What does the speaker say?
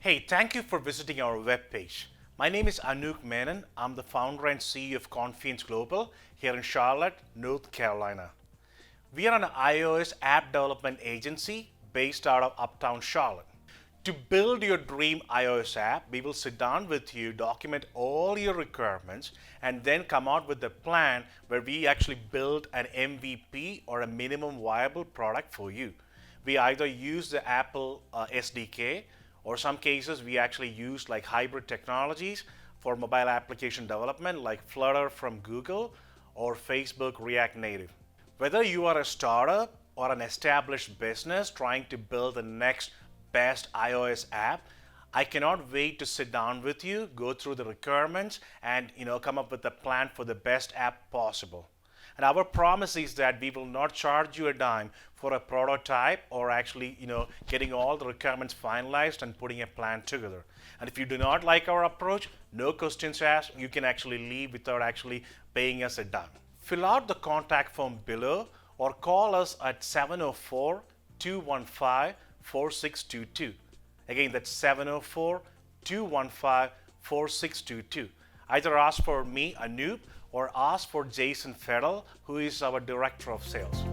Hey, thank you for visiting our webpage. My name is Anoop Menon. I'm the founder and CEO of Confianz Global here in Charlotte, North Carolina. We are an iOS app development agency based out of Uptown Charlotte. To build your dream iOS app, we will sit down with you, document all your requirements, and then come out with a plan where we actually build an MVP or a minimum viable product for you. We either use the Apple SDK, or some cases we actually use like hybrid technologies for mobile application development like Flutter from Google or Facebook React Native. Whether you are a startup or an established business trying to build the next best iOS app, I cannot wait to sit down with you, go through the requirements, and come up with a plan for the best app possible. And our promise is that we will not charge you a dime for a prototype or actually, getting all the requirements finalized and putting a plan together. And if you do not like our approach, no questions asked, you can actually leave without actually paying us a dime. Fill out the contact form below or call us at 704 215 4622. Again, that's 704 215 4622. Either ask for me, Anoop, or ask for Jason Federal, who is our Director of Sales.